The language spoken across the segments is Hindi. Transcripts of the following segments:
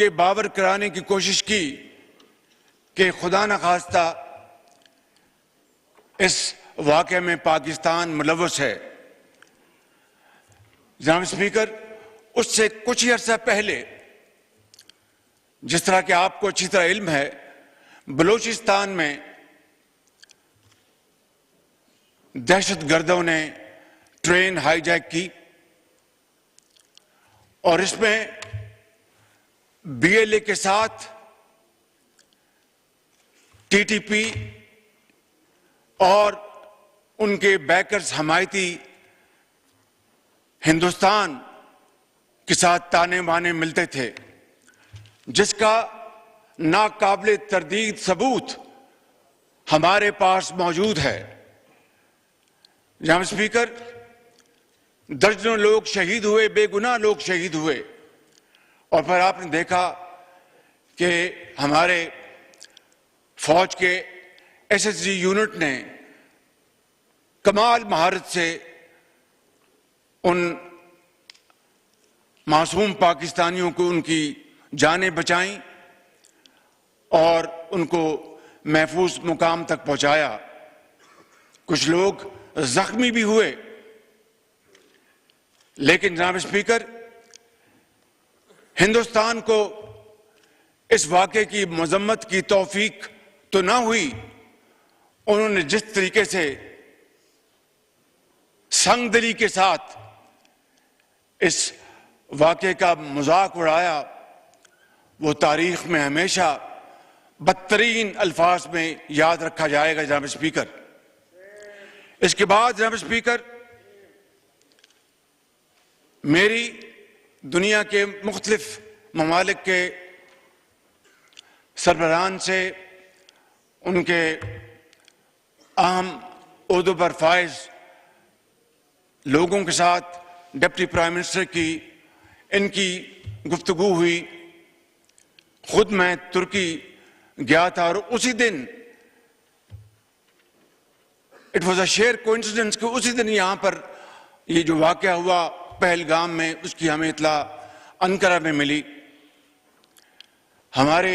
ये बावर कराने की कोशिश की कि खुदा न खास्ता इस वाक़े में पाकिस्तान मुलव्वस है। जनाब स्पीकर, उससे कुछ ही अर्सा पहले, जिस तरह कि आपको अच्छी तरह इल्म है, बलूचिस्तान में दहशतगर्दों ने ट्रेन हाईजैक की और इसमें बीएलए के साथ टीटीपी और उनके बैकर्स हमायती हिंदुस्तान के साथ ताने बाने मिलते थे, जिसका नाकाबिले तरदीद सबूत हमारे पास मौजूद है। जनाब स्पीकर, दर्जनों लोग शहीद हुए, बेगुनाह लोग शहीद हुए, और फिर आपने देखा कि हमारे फौज के एसएसजी यूनिट ने कमाल महारत से उन मासूम पाकिस्तानियों को उनकी जानें बचाईं और उनको महफूज मुकाम तक पहुंचाया। कुछ लोग जख्मी भी हुए, लेकिन जनाब स्पीकर, हिंदुस्तान को इस वाक़े की मजम्मत की तौफीक तो ना हुई। उन्होंने जिस तरीके से संगदिली के साथ इस वाक़े का मजाक उड़ाया, वो तारीख में हमेशा बदतरीन अल्फाज में याद रखा जाएगा। जनाब स्पीकर, इसके बाद जनाब स्पीकर, मेरी दुनिया के मुख्तलिफ ममालिक के सरबराहान से, उनके अहम ओहदों पर फाइज लोगों के साथ, डिप्टी प्राइम मिनिस्टर की इनकी गुफ्तगू हुई। खुद मैं तुर्की गया था और उसी दिन it was a share coincidence कि उसी दिन यहां पर ये जो वाक़या हुआ पहलगाम में, उसकी हमें इत्तला अंकारा में मिली। हमारे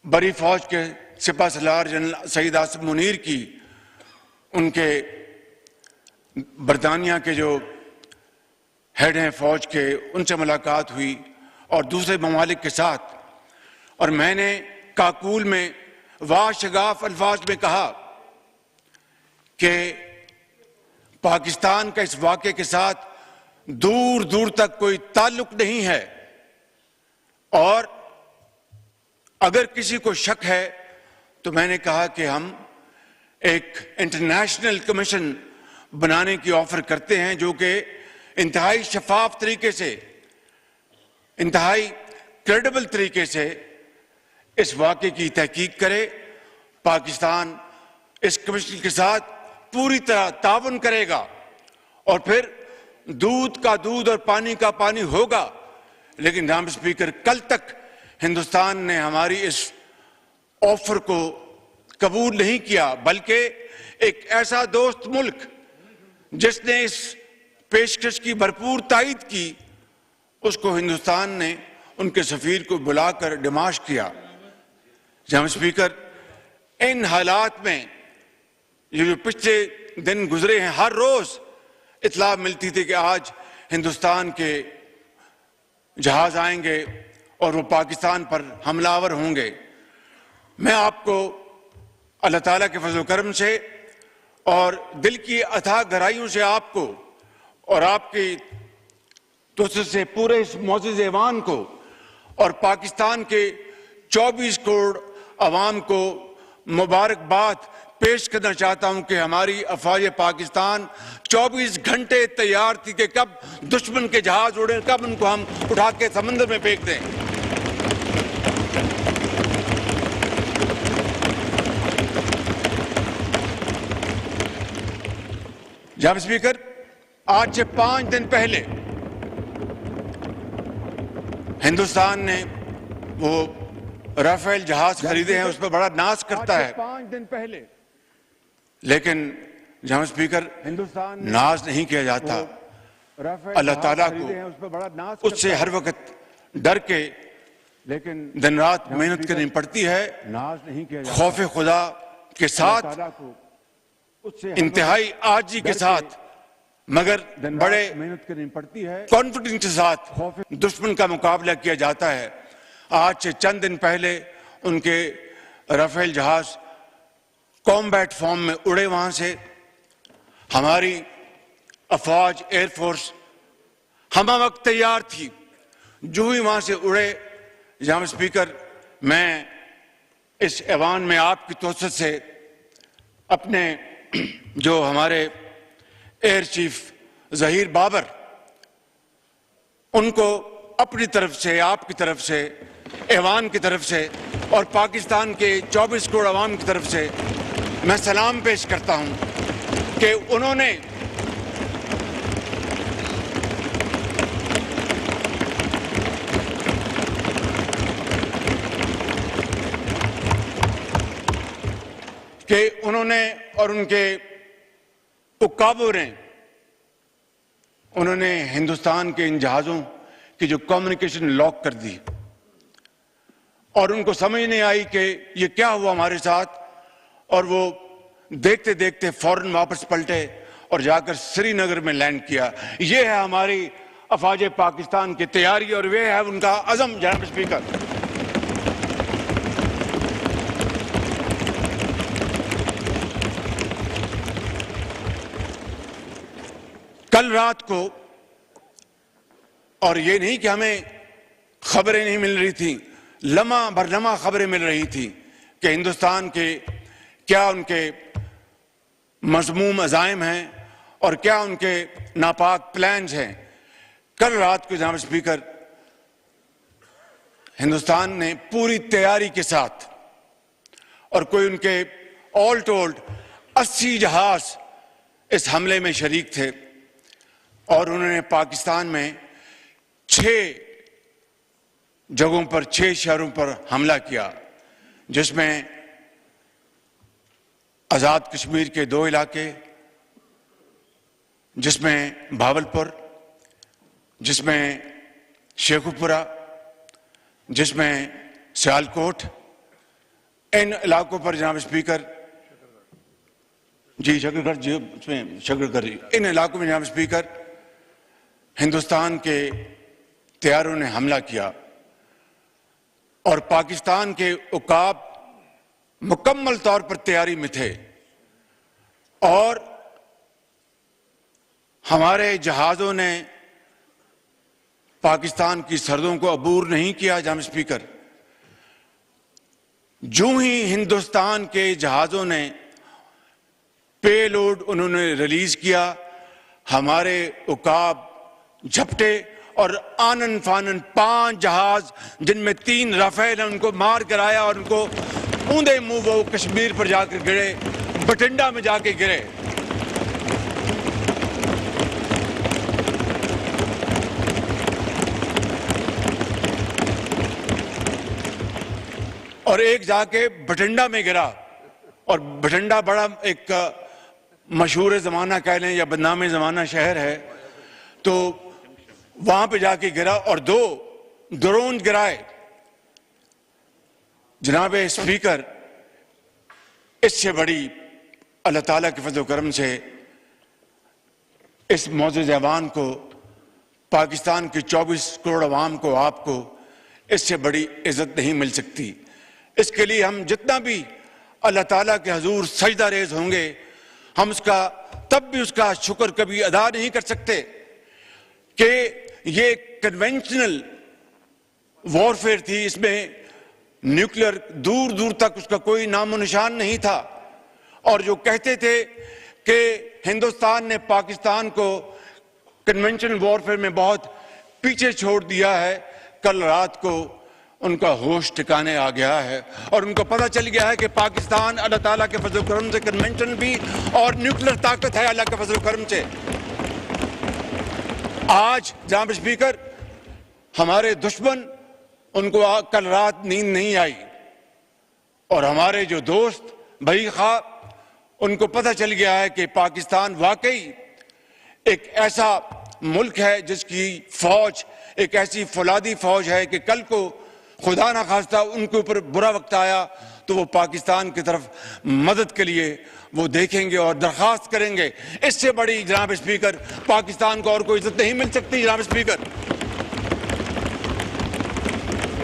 बड़ी फौज के सिपा सलार जनरल सईद आसिफ मुनीर की उनके बरतानिया के जो हेड हैं फौज के, उनसे मुलाकात हुई और दूसरे ममालिक के साथ, और मैंने काकूल में वाशगाफ अल्फाज में कहा कि पाकिस्तान का इस वाक़े के साथ दूर दूर तक कोई ताल्लुक नहीं है, और अगर किसी को शक है तो मैंने कहा कि हम एक इंटरनेशनल कमीशन बनाने की ऑफर करते हैं, जो कि इंतहाई शफाफ तरीके से, इंतहाई क्रेडिबल तरीके से इस वाक़े की तहकीक करे। पाकिस्तान इस कमीशन के साथ पूरी तरह ताउन करेगा और फिर दूध का दूध और पानी का पानी होगा। लेकिन जनाब स्पीकर, कल तक हिंदुस्तान ने हमारी इस ऑफर को कबूल नहीं किया, बल्कि एक ऐसा दोस्त मुल्क जिसने इस पेशकश की भरपूर तायद की, उसको हिंदुस्तान ने उनके सफीर को बुलाकर डिमाश किया। जनाब स्पीकर, इन हालात में ये जो पिछले दिन गुजरे हैं, हर रोज इत्तला मिलती थी कि आज हिंदुस्तान के जहाज आएंगे और वो पाकिस्तान पर हमलावर होंगे। मैं आपको अल्लाह ताला के फजल करम से और दिल की अथाह गहराइयों से आपको और आपकी तोसत से पूरे इस मोअज़्ज़िज़ ऐवान को और पाकिस्तान के 24 करोड़ अवाम को मुबारकबाद पेश करना चाहता हूं कि हमारी अफवाज पाकिस्तान 24 घंटे तैयार थी कि कब दुश्मन के जहाज उड़े, कब उनको हम उठा के समंदर में फेंक दें। जनाब स्पीकर, आज से 5 दिन पहले हिंदुस्तान ने वो राफेल जहाज खरीदे हैं, उस पर बड़ा नाज करता है। 5 दिन पहले, लेकिन जनाब स्पीकर, हिंदुस्तान नाज नहीं किया जाता। अल्लाह ताला को उससे हर वक्त डर के लेकिन दिन रात मेहनत करनी पड़ती है, नाज नहीं किया जाता। खौफ खुदा के साथ, इंतहाई आजी के साथ, मगर बड़े मेहनत करनी पड़ती है, कॉन्फिडेंस के साथ दुश्मन का मुकाबला किया जाता है। आज से चंद दिन पहले उनके राफेल जहाज कॉम्बैट फॉर्म में उड़े वहां से। हमारी अफवाज, एयरफोर्स हम वक्त तैयार थी। जो ही वहां से उड़े, जनाब स्पीकर, मैं इस ऐवान में आपकी तोसत से अपने जो हमारे एयर चीफ जहीर बाबर, उनको अपनी तरफ से, आपकी तरफ से, ऐवान की तरफ से और पाकिस्तान के 24 करोड़ अवाम की तरफ से मैं सलाम पेश करता हूं कि उन्होंने और उनके उकाबों ने उन्होंने हिंदुस्तान के इन जहाजों की जो कम्युनिकेशन लॉक कर दी और उनको समझ नहीं आई कि ये क्या हुआ हमारे साथ, और वो देखते देखते फौरन वापस पलटे और जाकर श्रीनगर में लैंड किया। ये है हमारी अफवाज पाकिस्तान की तैयारी और वे है उनका अज़म। जनाब स्पीकर, कल रात को, और ये नहीं कि हमें खबरें नहीं मिल रही थी, लम्हा भर लम्हा खबरें मिल रही थी कि हिंदुस्तान के क्या उनके मज़मूम अज़ाइम हैं और क्या उनके नापाक प्लान्स हैं। कल रात को जनाब स्पीकर, हिंदुस्तान ने पूरी तैयारी के साथ, और कोई उनके ऑल टोल्ड 80 जहाज इस हमले में शरीक थे, और उन्होंने पाकिस्तान में 6 जगहों पर, 6 शहरों पर हमला किया, जिसमें आज़ाद कश्मीर के 2 इलाके, जिसमें भावलपुर, जिसमें शेखुपुरा, जिसमें सियालकोट। इन इलाकों पर जनाब स्पीकर, जी शकरगढ़, जी उसमें शकरगढ़, इन इलाकों में जनाब स्पीकर हिंदुस्तान के तैयारों ने हमला किया और पाकिस्तान के उकाब मुकम्मल तौर पर तैयारी में थे और हमारे जहाजों ने पाकिस्तान की सरहदों को अबूर नहीं किया। जनाब स्पीकर, जो ही हिंदुस्तान के जहाजों ने पेलोड उन्होंने रिलीज किया, हमारे उकाब झपटे और आनन फानन 5 जहाज, जिनमें 3 राफेल हैं, उनको मार कराया और उनको ऊंधे मुंह वो कश्मीर पर जाकर गिरे, बठिंडा में जाके गिरे। और एक जाके बठिंडा में गिरा, और बठिंडा बड़ा एक मशहूर ज़माना कह लें या बदनाम ज़माना शहर है, तो वहां पे जाके गिरा और 2 ड्रोन गिराए। जनाब स्पीकर, इससे बड़ी अल्लाह ताला के फज़ल करम से इस मौजूद ऐवान को, पाकिस्तान के 24 करोड़ अवाम को, आपको इससे बड़ी इज्जत नहीं मिल सकती। इसके लिए हम जितना भी अल्लाह ताला के हजूर सजदा रेज होंगे, हम उसका तब भी उसका शुक्र कभी अदा नहीं कर सकते कि ये कन्वेंशनल वॉरफेयर थी, इसमें न्यूक्लियर दूर दूर तक उसका कोई नामो निशान नहीं था। और जो कहते थे कि हिंदुस्तान ने पाकिस्तान को कन्वेंशनल वॉरफेयर में बहुत पीछे छोड़ दिया है, कल रात को उनका होश ठिकाने आ गया है और उनको पता चल गया है कि पाकिस्तान अल्लाह ताला के फजल करम से कन्वेंशनल भी और न्यूक्लियर ताकत है अल्लाह के फजल करम से। आज जनाब स्पीकर, हमारे दुश्मन, उनको कल रात नींद नहीं आई और हमारे जो दोस्त भाई खा, उनको पता चल गया है कि पाकिस्तान वाकई एक ऐसा मुल्क है जिसकी फौज एक ऐसी फौलादी फौज है कि कल को खुदा ना खास्ता उनके ऊपर बुरा वक्त आया तो वो पाकिस्तान की तरफ मदद के लिए वो देखेंगे और दरखास्त करेंगे। इससे बड़ी जनाब स्पीकर पाकिस्तान को और कोई इज्जत नहीं मिल सकती जनाब स्पीकर।